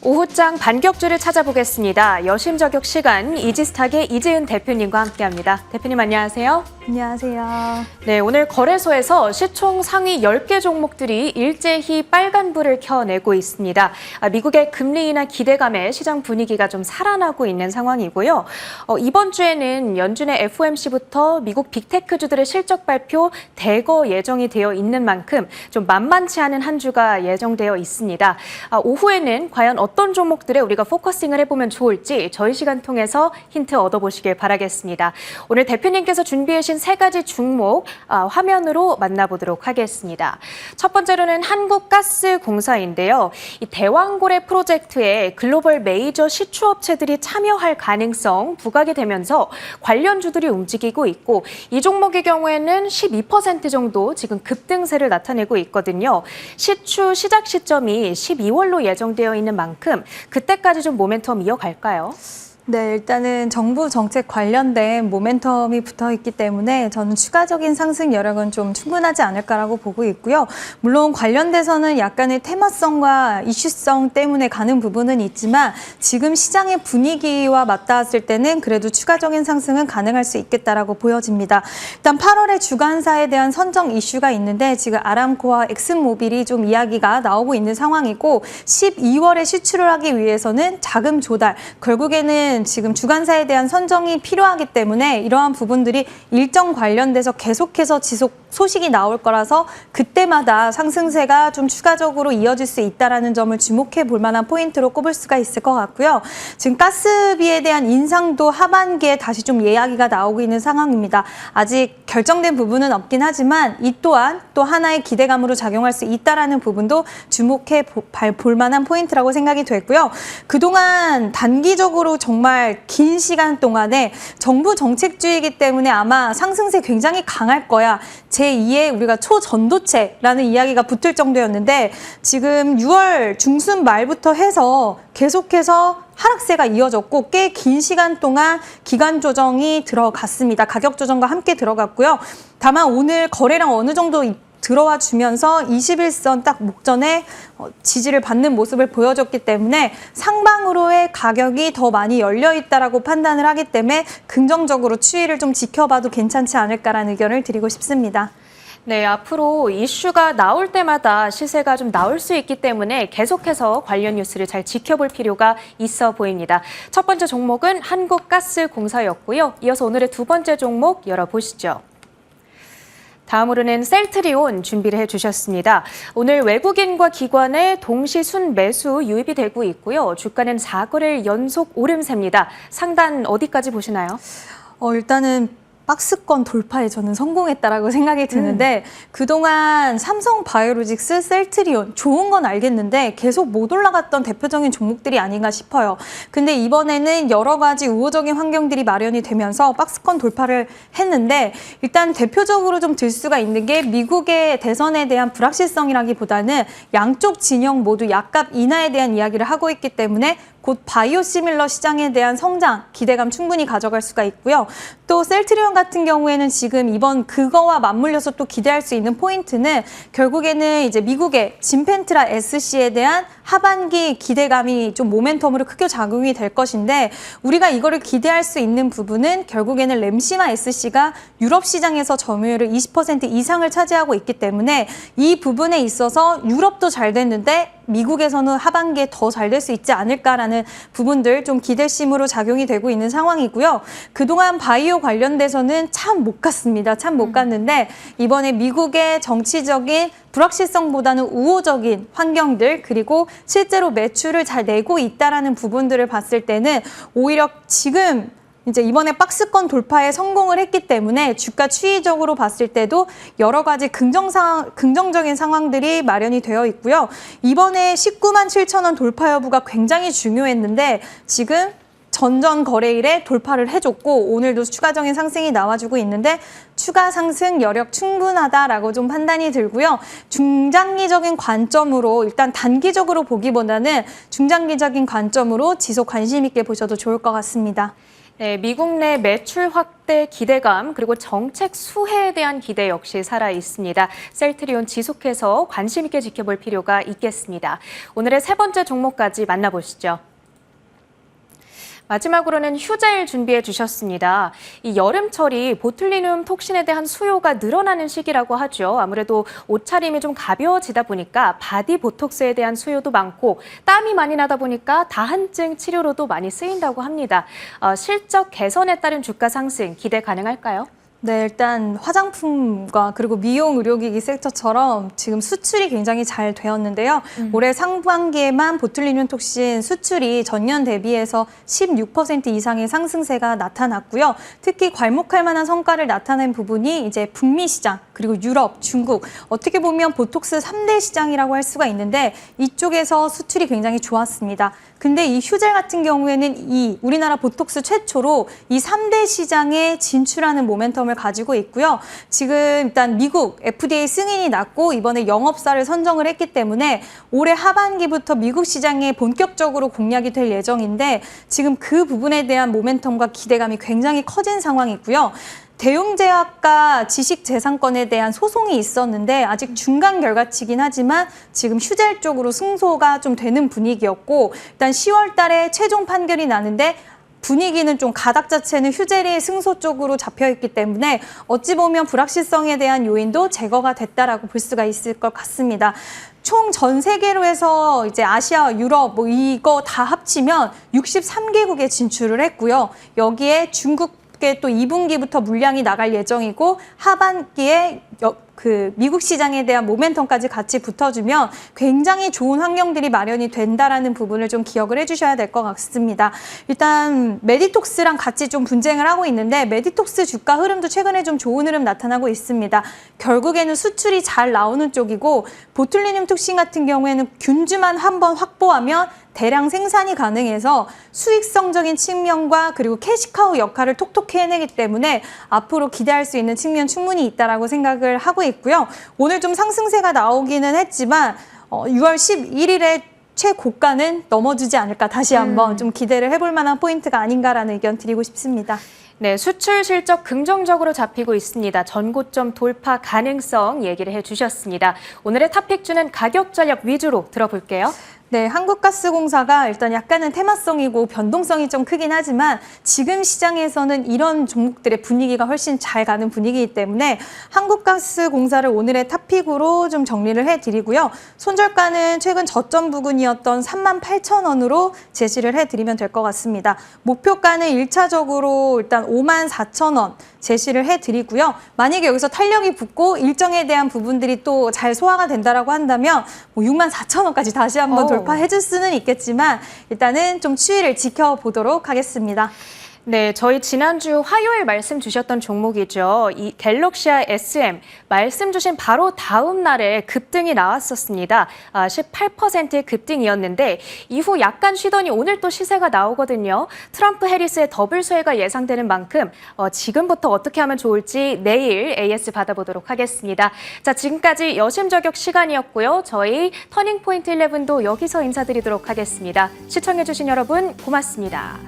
오후장 반격주를 찾아보겠습니다. 여심저격 시간 이지스탁의 이재은 대표님과 함께합니다. 대표님 안녕하세요. 안녕하세요. 네, 오늘 거래소에서 시총 상위 10개 종목들이 일제히 빨간불을 켜내고 있습니다. 미국의 금리 인하 기대감에 시장 분위기가 좀 살아나고 있는 상황이고요. 이번 주에는 연준의 FOMC부터 미국 빅테크주들의 실적 발표 대거 예정이 되어 있는 만큼 좀 만만치 않은 한 주가 예정되어 있습니다. 오후에는 과연 어떤 종목들에 우리가 포커싱을 해보면 좋을지 저희 시간 통해서 힌트 얻어보시길 바라겠습니다. 오늘 대표님께서 준비해 주신 세 가지 종목 화면으로 만나보도록 하겠습니다. 첫 번째로는 한국가스공사인데요. 이 대왕고래 프로젝트에 글로벌 메이저 시추업체들이 참여할 가능성 부각이 되면서 관련주들이 움직이고 있고 이 종목의 경우에는 12% 정도 지금 급등세를 나타내고 있거든요. 시추 시작 시점이 12월로 예정되어 있는 만큼 그때까지 좀 모멘텀 이어갈까요? 네, 일단은 정부 정책 관련된 모멘텀이 붙어 있기 때문에 저는 추가적인 상승 여력은 좀 충분하지 않을까라고 보고 있고요. 물론 관련돼서는 약간의 테마성과 이슈성 때문에 가는 부분은 있지만 지금 시장의 분위기와 맞닿았을 때는 그래도 추가적인 상승은 가능할 수 있겠다라고 보여집니다. 일단 8월에 주간사에 대한 선정 이슈가 있는데 지금 아람코와 엑슨모빌이 좀 이야기가 나오고 있는 상황이고 12월에 시추를 하기 위해서는 자금 조달, 결국에는 지금 주간사에 대한 선정이 필요하기 때문에 이러한 부분들이 일정 관련돼서 계속해서 소식이 나올 거라서 그때마다 상승세가 좀 추가적으로 이어질 수 있다는 점을 주목해 볼 만한 포인트로 꼽을 수가 있을 것 같고요. 지금 가스비에 대한 인상도 하반기에 다시 좀 이야기가 나오고 있는 상황입니다. 아직 결정된 부분은 없긴 하지만 이 또한 또 하나의 기대감으로 작용할 수 있다는 부분도 주목해 볼 만한 포인트라고 생각이 됐고요. 그동안 단기적으로 정말 긴 시간 동안에 정부 정책주의이기 때문에 아마 상승세 굉장히 강할 거야. 제2의 우리가 초전도체라는 이야기가 붙을 정도였는데 지금 6월 중순 말부터 해서 계속해서 하락세가 이어졌고 꽤 긴 시간 동안 기간 조정이 들어갔습니다. 가격 조정과 함께 들어갔고요. 다만 오늘 거래량 어느 정도 들어와 주면서 21선 딱 목전에 지지를 받는 모습을 보여줬기 때문에 상방으로의 가격이 더 많이 열려 있다라고 판단을 하기 때문에 긍정적으로 추이를 좀 지켜봐도 괜찮지 않을까라는 의견을 드리고 싶습니다. 네, 앞으로 이슈가 나올 때마다 시세가 좀 나올 수 있기 때문에 계속해서 관련 뉴스를 잘 지켜볼 필요가 있어 보입니다. 첫 번째 종목은 한국가스공사였고요. 이어서 오늘의 두 번째 종목 열어보시죠. 다음으로는 셀트리온 준비를 해주셨습니다. 오늘 외국인과 기관의 동시 순매수 유입이 되고 있고요. 주가는 4거래일 연속 오름세입니다. 상단 어디까지 보시나요? 일단은 박스권 돌파에 저는 성공했다라고 생각이 드는데 그동안 삼성바이오로직스, 셀트리온 좋은 건 알겠는데 계속 못 올라갔던 대표적인 종목들이 아닌가 싶어요. 근데 이번에는 여러 가지 우호적인 환경들이 마련이 되면서 박스권 돌파를 했는데 일단 대표적으로 좀 들 수가 있는 게 미국의 대선에 대한 불확실성이라기보다는 양쪽 진영 모두 약값 인하에 대한 이야기를 하고 있기 때문에 곧 바이오시밀러 시장에 대한 성장, 기대감 충분히 가져갈 수가 있고요. 또 셀트리온 같은 경우에는 지금 이번 그거와 맞물려서 또 기대할 수 있는 포인트는 결국에는 이제 미국의 진펜트라 SC에 대한 하반기 기대감이 좀 모멘텀으로 크게 작용이 될 것인데 우리가 이거를 기대할 수 있는 부분은 결국에는 램시마 SC가 유럽 시장에서 점유율을 20% 이상을 차지하고 있기 때문에 이 부분에 있어서 유럽도 잘 됐는데 미국에서는 하반기에 더 잘 될 수 있지 않을까라는 부분들 좀 기대심으로 작용이 되고 있는 상황이고요. 그동안 바이오 관련돼서는 참 못 갔습니다. 참 못 갔는데 이번에 미국의 정치적인 불확실성보다는 우호적인 환경들 그리고 실제로 매출을 잘 내고 있다라는 부분들을 봤을 때는 오히려 지금 이제 이번에 박스권 돌파에 성공을 했기 때문에 주가 추이적으로 봤을 때도 여러 가지 긍정적인 상황들이 마련이 되어 있고요. 이번에 19만 7천 원 돌파 여부가 굉장히 중요했는데 지금 전전 거래일에 돌파를 해줬고 오늘도 추가적인 상승이 나와주고 있는데 추가 상승 여력 충분하다라고 좀 판단이 들고요. 중장기적인 관점으로 일단 단기적으로 보기보다는 중장기적인 관점으로 지속 관심 있게 보셔도 좋을 것 같습니다. 네, 미국 내 매출 확대 기대감 그리고 정책 수혜에 대한 기대 역시 살아 있습니다. 셀트리온 지속해서 관심 있게 지켜볼 필요가 있겠습니다. 오늘의 세 번째 종목까지 만나보시죠. 마지막으로는 휴자일 준비해 주셨습니다. 이 여름철이 보툴리눔 톡신에 대한 수요가 늘어나는 시기라고 하죠. 아무래도 옷차림이 좀 가벼워지다 보니까 바디 보톡스에 대한 수요도 많고 땀이 많이 나다 보니까 다한증 치료로도 많이 쓰인다고 합니다. 실적 개선에 따른 주가 상승 기대 가능할까요? 네, 일단 화장품과 그리고 미용 의료기기 섹터처럼 지금 수출이 굉장히 잘 되었는데요. 올해 상반기에만 보툴리눔 톡신 수출이 전년 대비해서 16% 이상의 상승세가 나타났고요. 특히 괄목할 만한 성과를 나타낸 부분이 이제 북미 시장, 그리고 유럽, 중국, 어떻게 보면 보톡스 3대 시장이라고 할 수가 있는데 이쪽에서 수출이 굉장히 좋았습니다. 근데 이 휴젤 같은 경우에는 이 우리나라 보톡스 최초로 이 3대 시장에 진출하는 모멘텀을 가지고 있고요. 지금 일단 미국 FDA 승인이 났고 이번에 영업사를 선정을 했기 때문에 올해 하반기부터 미국 시장에 본격적으로 공략이 될 예정인데 지금 그 부분에 대한 모멘텀과 기대감이 굉장히 커진 상황이고요. 대웅제약과 지식재산권에 대한 소송이 있었는데 아직 중간 결과치긴 하지만 지금 휴젤 쪽으로 승소가 좀 되는 분위기였고 일단 10월 달에 최종 판결이 나는데 분위기는 좀 가닥 자체는 휴젤이 승소 쪽으로 잡혀있기 때문에 어찌 보면 불확실성에 대한 요인도 제거가 됐다라고 볼 수가 있을 것 같습니다. 총 전 세계로 해서 이제 아시아, 유럽 뭐 이거 다 합치면 63개국에 진출을 했고요. 여기에 중국 또 2분기부터 물량이 나갈 예정이고 하반기에 미국 시장에 대한 모멘텀까지 같이 붙어주면 굉장히 좋은 환경들이 마련이 된다라는 부분을 좀 기억을 해주셔야 될 것 같습니다. 일단 메디톡스랑 같이 좀 분쟁을 하고 있는데 메디톡스 주가 흐름도 최근에 좀 좋은 흐름 나타나고 있습니다. 결국에는 수출이 잘 나오는 쪽이고 보툴리눔 톡신 같은 경우에는 균주만 한번 확보하면 대량 생산이 가능해서 수익성적인 측면과 그리고 캐시카우 역할을 톡톡히 해내기 때문에 앞으로 기대할 수 있는 측면 충분히 있다라고 생각을 하고 있고요. 오늘 좀 상승세가 나오기는 했지만 6월 11일에 최고가는 넘어주지 않을까 다시 한번 좀 기대를 해볼 만한 포인트가 아닌가라는 의견 드리고 싶습니다. 네, 수출 실적 긍정적으로 잡히고 있습니다. 전고점 돌파 가능성 얘기를 해주셨습니다. 오늘의 탑픽주는 가격 전략 위주로 들어볼게요. 네, 한국가스공사가 일단 약간은 테마성이고 변동성이 좀 크긴 하지만 지금 시장에서는 이런 종목들의 분위기가 훨씬 잘 가는 분위기이기 때문에 한국가스공사를 오늘의 탑픽으로 좀 정리를 해드리고요. 손절가는 최근 저점 부근이었던 38,000원으로 제시를 해드리면 될 것 같습니다. 목표가는 1차적으로 일단 54,000원 제시를 해드리고요. 만약에 여기서 탄력이 붙고 일정에 대한 부분들이 또 잘 소화가 된다라고 한다면 64,000원까지 다시 한번 돌파해줄 수는 있겠지만 일단은 좀 추이를 지켜보도록 하겠습니다. 네, 저희 지난주 화요일 말씀 주셨던 종목이죠. 이 갤럭시아 SM 말씀 주신 바로 다음 날에 급등이 나왔었습니다. 18%의 급등이었는데 이후 약간 쉬더니 오늘 또 시세가 나오거든요. 트럼프 해리스의 더블 수혜가 예상되는 만큼 지금부터 어떻게 하면 좋을지 내일 AS 받아보도록 하겠습니다. 자, 지금까지 여심저격 시간이었고요. 저희 터닝포인트 11도 여기서 인사드리도록 하겠습니다. 시청해주신 여러분 고맙습니다.